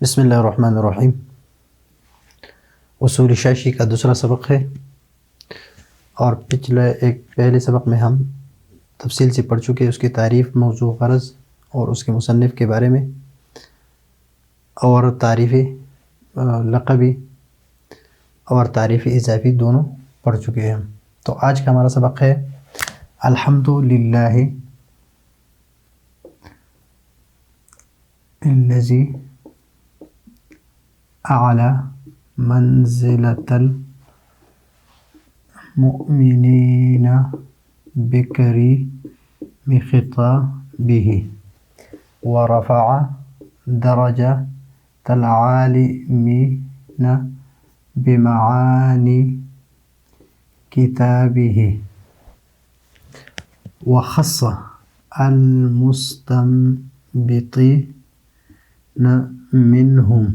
بسم اللہ الرحمن الرحیم۔ اصول شاشی کا دوسرا سبق ہے، اور پہلے سبق میں ہم تفصیل سے پڑھ چکے اس کی تعریف، موضوع، غرض اور اس کے مصنف کے بارے میں، اور تعریف لقبی اور تعریف اضافی دونوں پڑھ چکے ہیں ہم۔ تو آج کا ہمارا سبق ہے الحمد للہ الذی اعلی منزلۃ المؤمنین بکریم خطابہ ورفع درجۃ العالمین بمعانی کتابہ وخص المستنبطین منہم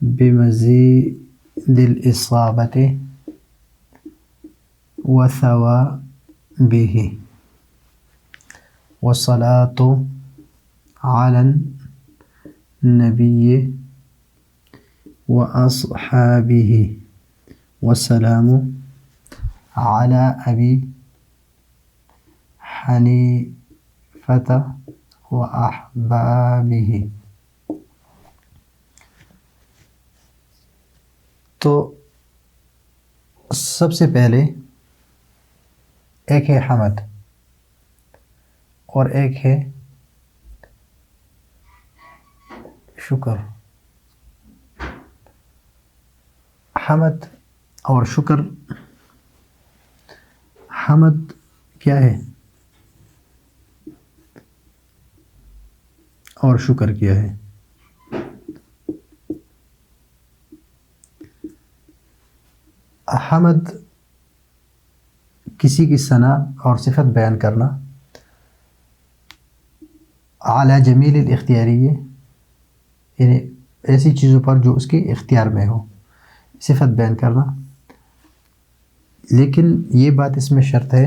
بمزید الاصابۃ وثوابہ والصلاۃ علی النبی واصحابہ والسلام علی ابی حنیفۃ واحبابہ۔ تو سب سے پہلے ایک ہے حمد اور ایک ہے شکر۔ حمد اور شکر، حمد کیا ہے اور شکر کیا ہے؟ حمد کسی کی ثنا اور صفت بیان کرنا اعلیٰ جمیل الاختیاریہ، یعنی ایسی چیزوں پر جو اس کے اختیار میں ہو، صفت بیان کرنا۔ لیکن یہ بات اس میں شرط ہے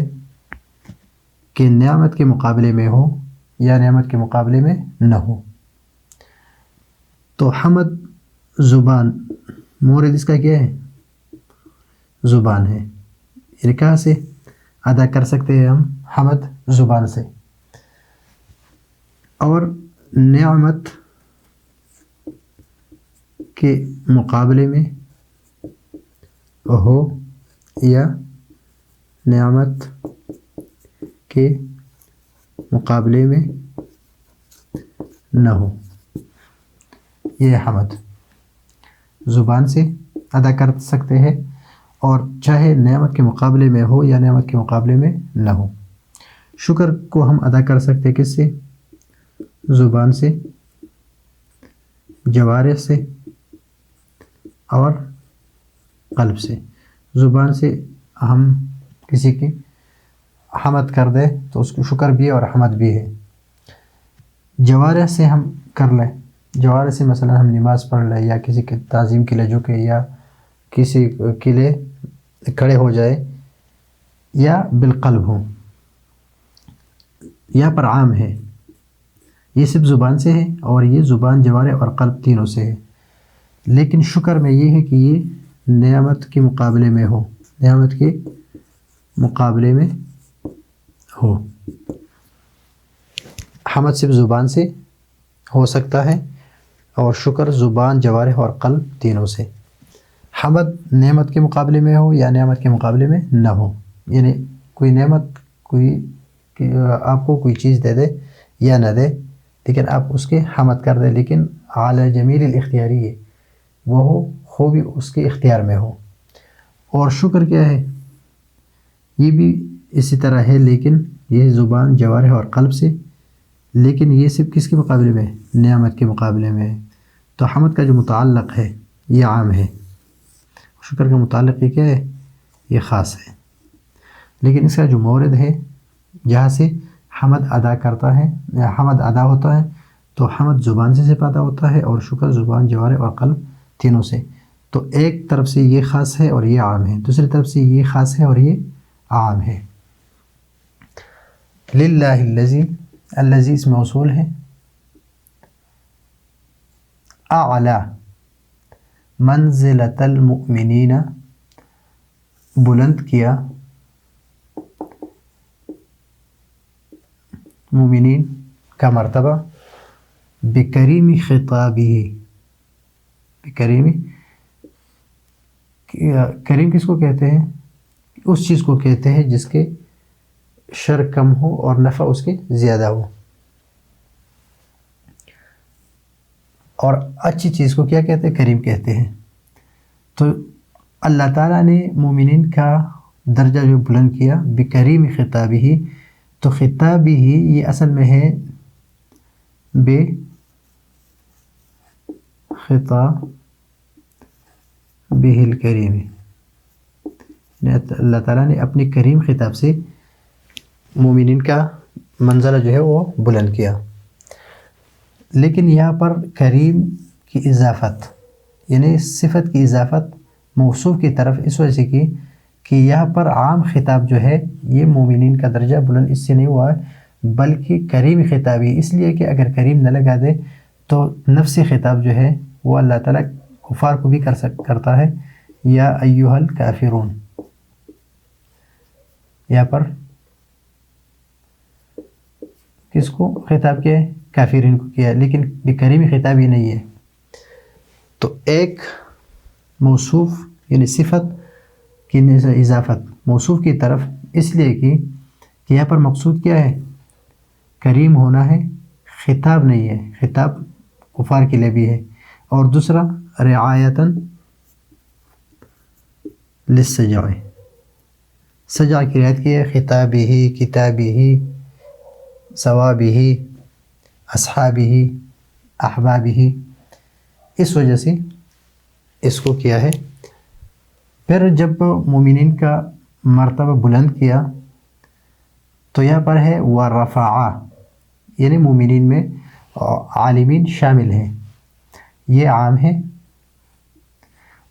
کہ نعمت کے مقابلے میں ہو یا نعمت کے مقابلے میں نہ ہو۔ تو حمد زبان، مورد اس کا کیا ہے؟ زبان ہے، یعنی کہاں سے ادا کر سکتے ہیں ہم حمد؟ زبان سے۔ اور نعمت کے مقابلے میں ہو یا نعمت کے مقابلے میں نہ ہو، یہ حمد زبان سے ادا کر سکتے ہیں، اور چاہے نعمت کے مقابلے میں ہو یا نعمت کے مقابلے میں نہ ہو۔ شکر کو ہم ادا کر سکتے کس سے؟ زبان سے، جوارح سے اور قلب سے۔ زبان سے ہم کسی کی حمد کر دیں تو اس کو شکر بھی ہے اور حمد بھی ہے۔ جوارح سے ہم کر لیں، جوارح سے مثلا ہم نماز پڑھ لیں یا کسی کی تعظیم کے لیے جھکے یا کسی کے لیے کھڑے ہو جائے، یا بالقلب ہو، یہاں پر عام ہے، یہ صرف زبان سے ہے، اور یہ زبان، جوارح اور قلب تینوں سے ہے۔ لیکن شکر میں یہ ہے کہ یہ نعمت کے مقابلے میں ہو، نعمت کے مقابلے میں ہو۔ حمد صرف زبان سے ہو سکتا ہے، اور شکر زبان، جوارح اور قلب تینوں سے۔ حمد نعمت کے مقابلے میں ہو یا نعمت کے مقابلے میں نہ ہو، یعنی کوئی نعمت، آپ کو کوئی چیز دے دے یا نہ دے، لیکن آپ اس کے حمد کر دیں، لیکن اعلیٰ جمیل الاختیاری ہے، وہ خوبی اس کے اختیار میں ہو۔ اور شکر کیا ہے؟ یہ بھی اسی طرح ہے، لیکن یہ زبان، جوارح اور قلب سے، لیکن یہ صرف کس کے مقابلے میں؟ نعمت کے مقابلے میں ہے۔ تو حمد کا جو متعلق ہے یہ عام ہے، شکر کا متعلق یہ کیا ہے؟ یہ خاص ہے۔ لیکن اس کا جو مورد ہے جہاں سے حمد ادا کرتا ہے یا حمد ادا ہوتا ہے، تو حمد زبان سے پیدا ہوتا ہے، اور شکر زبان، جوارح اور قلب تینوں سے۔ تو ایک طرف سے یہ خاص ہے اور یہ عام ہے، دوسری طرف سے یہ خاص ہے اور یہ عام ہے۔ للہ الذی، الذی اس موصول ہے، اعلی منزلۃ المؤمنین بلند کیا مومنین کا مرتبہ بکریم خطابہ بکریم کریم کس کو کہتے ہیں؟ اس چیز کو کہتے ہیں جس کے شر کم ہو اور نفع اس کے زیادہ ہو. اور اچھی چیز کو کیا کہتے ہیں؟ کریم کہتے ہیں. تو اللہ تعالیٰ نے مومنین کا درجہ جو بلند کیا بکریم خطابہ، تو خطابہ یہ اصل میں ہے بے خطابہ الکریم، اللہ تعالیٰ نے اپنے کریم خطاب سے مومنین کا منزلہ جو ہے وہ بلند کیا. لیکن یہاں پر کریم کی اضافت یعنی صفت کی اضافت موصوف کی طرف اس وجہ سے کی کہ یہاں پر عام خطاب جو ہے یہ مومنین کا درجہ بلند اس سے نہیں ہوا ہے، بلکہ کریم خطاب ہی اس لیے کہ اگر کریم نہ لگا دے تو نفسی خطاب جو ہے وہ اللہ تعالیٰ کفار کو بھی کرتا ہے، یا ایھا الکافرون. یہاں پر کس کو خطاب کیا ہے؟ کافرین کو کیا ہے، لیکن بکریم خطاب ہی نہیں ہے. تو ایک موصوف یعنی صفت کی اضافت موصوف کی طرف اس لیے کی کہ یہاں پر مقصود کیا ہے؟ کریم ہونا ہے، خطاب نہیں ہے، خطاب کفار کے لیے بھی ہے. اور دوسرا رعایتاً للسجع، سجع کی رعایت کی ہے، خطابہ کتابہ ثوابہ اصحابہ احبابہ، اس وجہ سے اس کو کیا ہے. پھر جب مومنین کا مرتبہ بلند کیا تو یہاں پر ہے ورفع، یعنی مومنین میں عالمین شامل ہیں، یہ عام ہے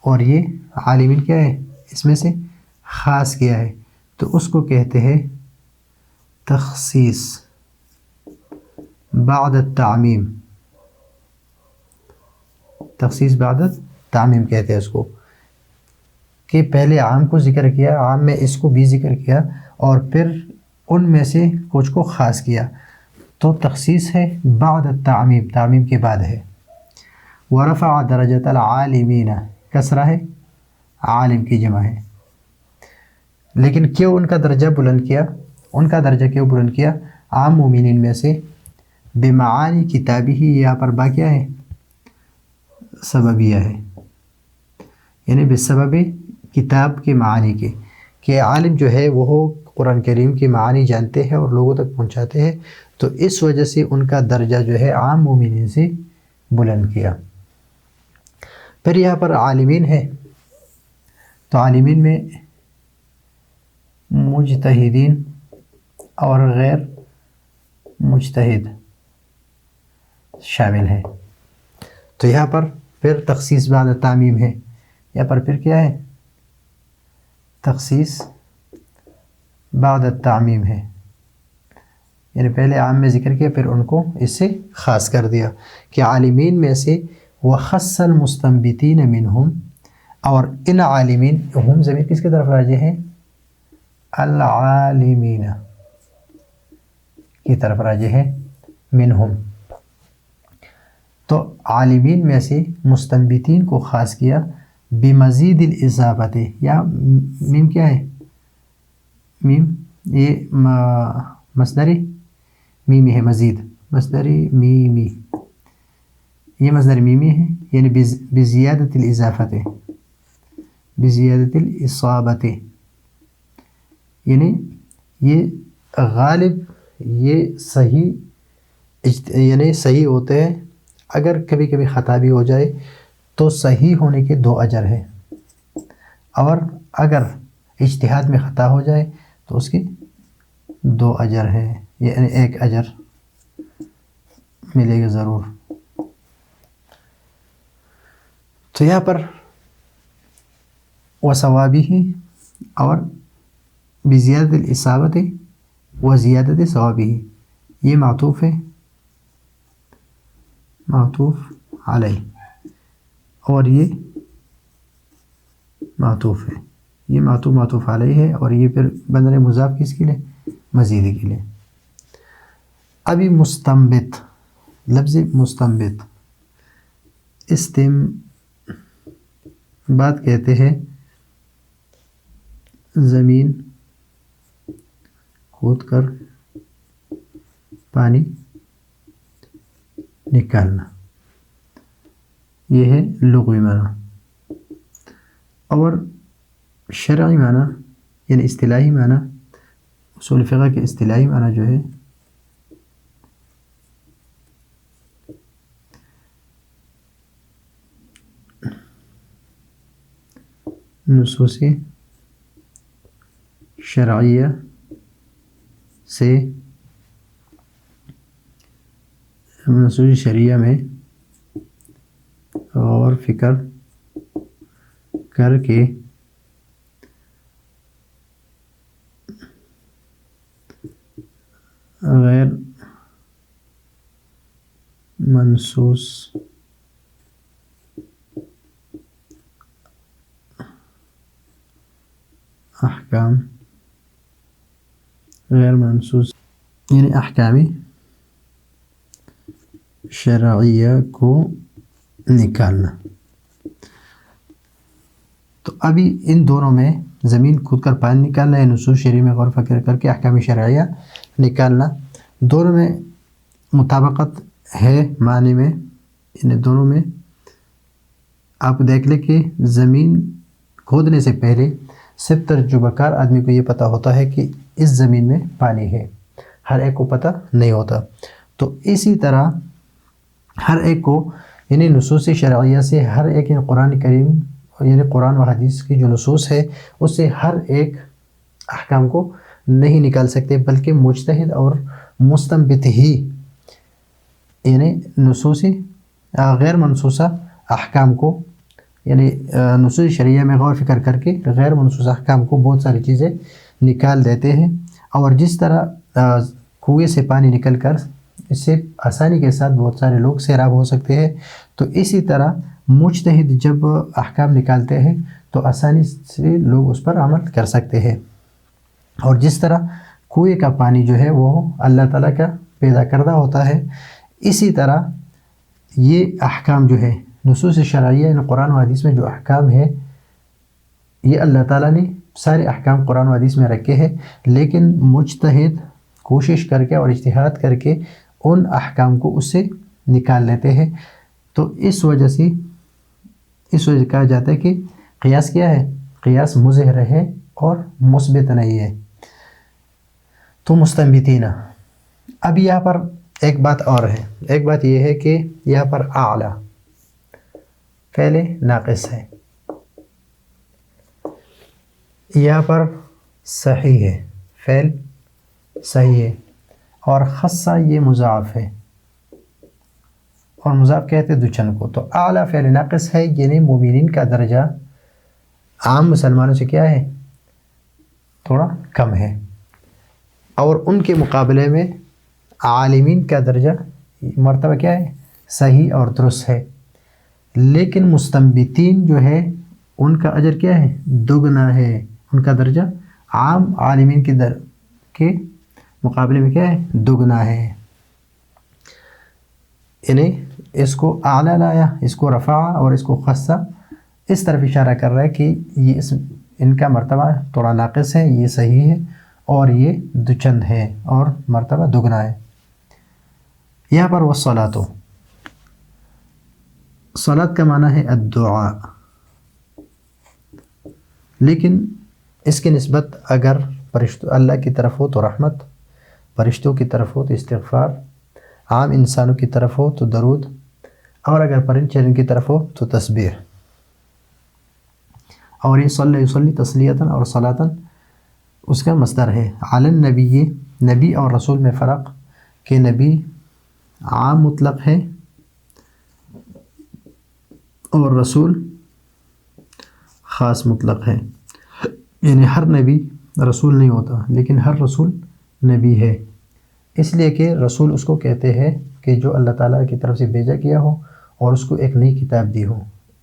اور یہ عالمین کیا ہے؟ اس میں سے خاص کیا ہے، تو اس کو کہتے ہیں تخصیص بعد التعمیم، تخصیص بعد التعمیم کہتے ہیں اس کو، کہ پہلے عام کو ذکر کیا، عام میں اس کو بھی ذکر کیا اور پھر ان میں سے کچھ کو خاص کیا، تو تخصیص ہے بعد التعمیم، تعمیم کے بعد ہے. ورفع درجۃ العالمین، کسرہ ہے، عالم کی جمع ہے. لیکن کیوں ان کا درجہ بلند کیا؟ ان کا درجہ کیوں بلند کیا؟ عام مومنین میں سے بمعانی کتابی ہی، یہاں پر با کیا ہے؟ سببیہ ہے، یعنی بسبب کتاب کے معانی کے، کہ عالم جو ہے وہ قرآن کریم کے معانی جانتے ہیں اور لوگوں تک پہنچاتے ہیں، تو اس وجہ سے ان کا درجہ جو ہے عام مومنین سے بلند کیا. پھر یہاں پر عالمین ہے، تو عالمین میں مجتہدین اور غیر مجتہد شامل ہے. تو یہاں پر پھر تخصیص بعد تعمیم ہے، یہاں پر پھر کیا ہے؟ تخصیص بعد التعمیم ہے، یعنی پہلے عام میں ذکر کیا پھر ان کو اس سے خاص کر دیا کہ عالمین میں سے وخص المستنبتین منہم، اور ان عالمین، ہم ضمیر کس کی طرف راجع ہے؟ العالمین کی طرف راجع ہے، منہم. تو عالمین میں سے مستنبتین کو خاص کیا بمزید الاضافت، یا میم کیا ہے؟ میم یہ مصدری میمی ہے، مزید مصدری میمی، یہ مصدر میمی ہے، یعنی بزیادت الاضافت، بزیادت الاصابت، یعنی یہ غالب یہ صحیح یعنی صحیح ہوتے ہیں. اگر کبھی کبھی خطا بھی ہو جائے تو صحیح ہونے کے 2 اجر ہیں، اور اگر اجتہاد میں خطا ہو جائے تو اس کے 2 اجر ہیں، یعنی 1 اجر ملے گا ضرور. تو یہاں پر وثوابہ اور بزیادت الاصابت و زیادت ثوابہ، یہ معطوف ہے، معطوف علیہ. اور یہ معطوف ہے، یہ معطوف علیہ ہے، اور یہ پھر بدل مضاف کس کے لیے؟ مزید کے لیے۔ ابھی مستنبت، لفظ مستنبت بات کہتے ہیں زمین کھود کر پانی نکالنا، یہ ہے لغوی معنی۔ اور شرعی معنی یعنی اصطلاحی معنی، اصول فقہ کے اصطلاحی معنی جو ہے نصوص شرعیہ سے، نصوص شرعیہ میں اور فکر کر کے غیر منصوص احکام، غیر منصوص یعنی احکام شرعیہ کو نکالنا۔ تو ابھی ان دونوں میں زمین کھود کر پانی نکالنا یا نصوص شرعی میں غور فکر کر کے احکام شرعیہ نکالنا، دونوں میں مطابقت ہے معنی میں، ان دونوں میں آپ دیکھ لیں کہ زمین کھودنے سے پہلے صرف تجربہ کار آدمی کو یہ پتہ ہوتا ہے کہ اس زمین میں پانی ہے، ہر ایک کو پتہ نہیں ہوتا۔ تو اسی طرح ہر ایک کو یعنی نصوص شرعیہ سے ہر ایک قرآن کریم یعنی قرآن و حدیث کی جو نصوص ہے اس سے ہر ایک احکام کو نہیں نکال سکتے، بلکہ مجتہد اور مستنبت ہی یعنی نصوص غیر منصوصہ احکام کو یعنی نصوص شرعیہ میں غور فکر کر کے غیر منصوص احکام کو بہت ساری چیزیں نکال دیتے ہیں۔ اور جس طرح کنویں سے پانی نکل کر اس سے آسانی کے ساتھ بہت سارے لوگ سیراب ہو سکتے ہیں، تو اسی طرح مجتہد جب احکام نکالتے ہیں تو آسانی سے لوگ اس پر عمل کر سکتے ہیں۔ اور جس طرح کنویں کا پانی جو ہے وہ اللہ تعالیٰ کا پیدا کردہ ہوتا ہے، اسی طرح یہ احکام جو ہے نصوص شرعیہ یعنی قرآن و حدیث میں جو احکام ہے، یہ اللہ تعالیٰ نے سارے احکام قرآن و حدیث میں رکھے ہیں، لیکن مجتہد کوشش کر کے اور اجتہاد کر کے ان احکام کو اس سے نکال لیتے ہیں۔ تو اس وجہ سے کہا جاتا ہے کہ قیاس کیا ہے؟ قیاس مظہر ہے اور مثبت نہیں ہے۔ تو مستنبتین، اب یہاں پر ایک بات اور ہے، ایک بات یہ ہے کہ یہاں پر اعلیٰ فعل ناقص ہے، یہاں پر صحیح ہے، فعل صحیح ہے، اور خصہ یہ مضاعف ہے، اور مضاف کہتے ہیں دچن کو۔ تو اعلیٰ فعل ناقص ہے یعنی مومنین کا درجہ عام مسلمانوں سے کیا ہے؟ تھوڑا کم ہے، اور ان کے مقابلے میں عالمین کا درجہ مرتبہ کیا ہے؟ صحیح اور درست ہے۔ لیکن مستنبتین جو ہے ان کا اجر کیا ہے؟ دگنا ہے، ان کا درجہ عام عالمین کے مقابلے میں کیا ہے؟ دگنا ہے۔ یعنی اس کو اعلیٰ لایا، اس کو رفع اور اس کو خصہ، اس طرف اشارہ کر رہا ہے کہ یہ ان کا مرتبہ تھوڑا ناقص ہے، یہ صحیح ہے، اور یہ دچند ہے اور مرتبہ دگنا ہے۔ یہاں پر والصلاۃ، صلاۃ کا معنی ہے الدعاء، لیکن اس کی نسبت اگر اللہ کی طرف ہو تو رحمت، فرشتوں کی طرف ہو تو استغفار، عام انسانوں کی طرف ہو تو درود، اور اگر پرند چرند کی طرف ہو تو تسبیح۔ اور یہ یصلی تسلیتاً اور صلاتاً اس کا مصدر ہے۔ علی النبی، نبی اور رسول میں فرق کہ نبی عام مطلق ہے اور رسول خاص مطلق ہے، یعنی ہر نبی رسول نہیں ہوتا لیکن ہر رسول نبی ہے، اس لیے کہ رسول اس کو کہتے ہیں کہ جو اللہ تعالیٰ کی طرف سے بھیجا گیا ہو اور اس کو ایک نئی کتاب دی ہو،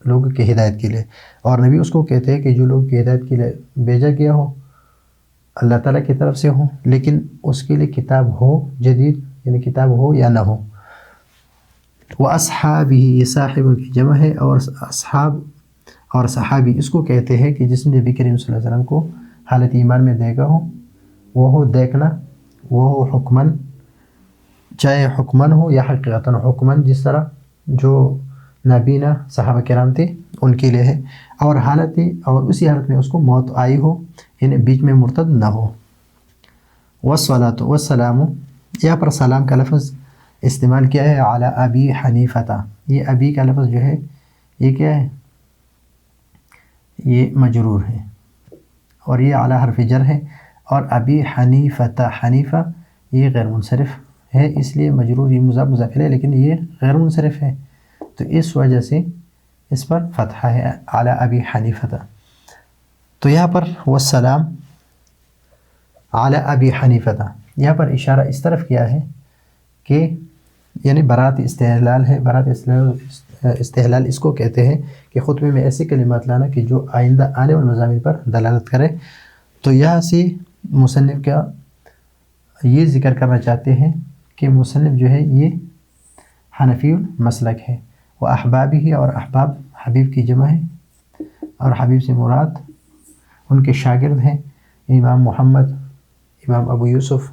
لوگوں کی ہدایت کے لیے، اور نبی اس کو کہتے ہیں کہ جو لوگ کی ہدایت کے لیے بھیجا گیا ہو اللہ تعالیٰ کی طرف سے ہوں، لیکن اس کے لیے کتاب ہو جدید، یعنی کتاب ہو یا نہ ہو۔ وَأَصْحَابِهِ، یہ صاحب کی جمع ہے، اور اصحاب اور صحابی اس کو کہتے ہیں کہ جس نے نبی کریم صلی اللہ علیہ وسلم کو حالت ایمان میں دیکھا ہو، وہ ہو دیکھنا، وہ ہو حکمن، چاہے حکمن ہو یا حقیقتاً حکمن، جس طرح جو نابینا صحابہ کرام تھے ان کے لیے ہے، اور اسی حالت میں اس کو موت آئی ہو، یعنی بیچ میں مرتد نہ ہو۔ والصلاۃ والسلام، یہاں پر سلام کا لفظ استعمال کیا ہے علی ابی حنیفہ، یہ ابی کا لفظ جو ہے یہ کیا ہے، یہ مجرور ہے، اور یہ علی حرف جر ہے، اور ابی حنیفہ، حنیفہ یہ غیر منصرف ہے، اس لیے مجرور یہ مضاف مضاف الیہ، لیکن یہ غیر منصرف ہے، تو اس وجہ سے اس پر فتحہ ہے علی ابی حنیفہ۔ تو یہاں پر والسلام علی ابی حنیفہ، یہاں پر اشارہ اس طرف کیا ہے کہ یعنی برات استحلال ہے، برات استحلال اس کو کہتے ہیں کہ خطبے میں ایسے کلمات لانا کہ جو آئندہ آنے والے مضامین پر دلالت کرے۔ تو یہاں سے مصنف کا یہ ذکر کرنا چاہتے ہیں کہ مصنف جو ہے یہ حنفی المسلک ہے، وہ احبابی ہے، اور احباب حبیب کی جمع ہے، اور حبیب سے مراد ان کے شاگرد ہیں امام محمد، امام ابو یوسف،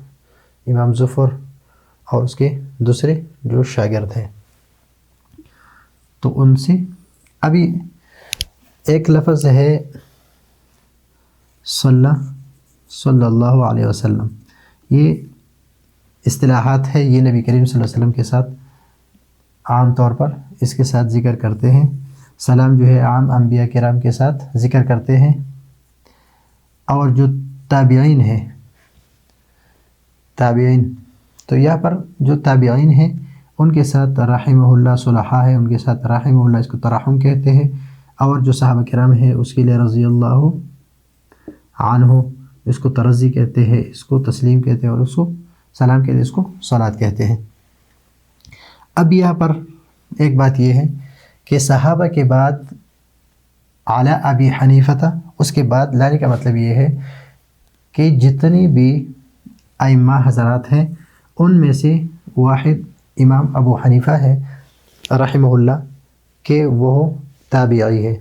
امام ظفر، اور اس کے دوسرے جو شاگرد ہیں۔ تو ان سے ابھی ایک لفظ ہے صلی اللہ علیہ وسلم، یہ اصطلاحات ہے، یہ نبی کریم صلی اللہ علیہ وسلم کے ساتھ عام طور پر اس کے ساتھ ذکر کرتے ہیں۔ سلام جو ہے عام انبیاء کرام کے ساتھ ذکر کرتے ہیں، اور جو تابعین ہیں، تابعین، تو یہاں پر جو تابعین ہیں ان کے ساتھ رحمہ اللہ صلحاء ہے، ان کے ساتھ رحمہ اللہ اس کو ترحم کہتے ہیں، اور جو صحابہ کرام ہیں اس کے لیے رضی اللہ عنہ اس کو ترضی کہتے ہیں، اس کو تسلیم کہتے ہیں، اور اس کو سلام کہتے ہیں، اس کو صلاۃ کہتے ہیں۔ اب یہاں پر ایک بات یہ ہے کہ صحابہ کے بعد علی ابی حنیفہ، اس کے بعد لانے کا مطلب یہ ہے کہ جتنی بھی ائمہ حضرات ہیں ان میں سے واحد امام ابو حنیفہ ہے رحمہ اللہ کہ وہ تابعی ہے،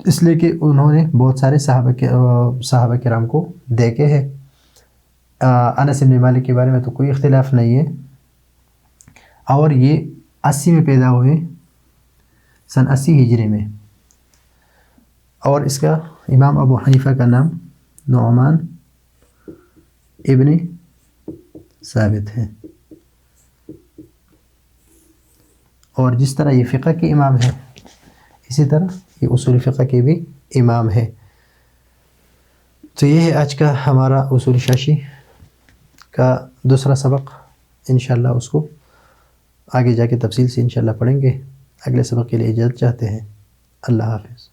اس لیے کہ انہوں نے بہت سارے صحابہ کرام کو دیکھے ہیں۔ انس بن مالک کے بارے میں تو کوئی اختلاف نہیں ہے، اور یہ 80 میں پیدا ہوئے، سن 80 ہجری میں، اور اس کا امام ابو حنیفہ کا نام نعمان ابن ثابت ہے۔ اور جس طرح یہ فقہ کے امام ہے، اسی طرح یہ اصول فقہ کے بھی امام ہے۔ تو یہ ہے آج کا ہمارا اصول شاشی کا دوسرا سبق، انشاءاللہ اس کو آگے جا کے تفصیل سے انشاءاللہ پڑھیں گے۔ اگلے سبق کے لیے اجازت چاہتے ہیں، اللہ حافظ۔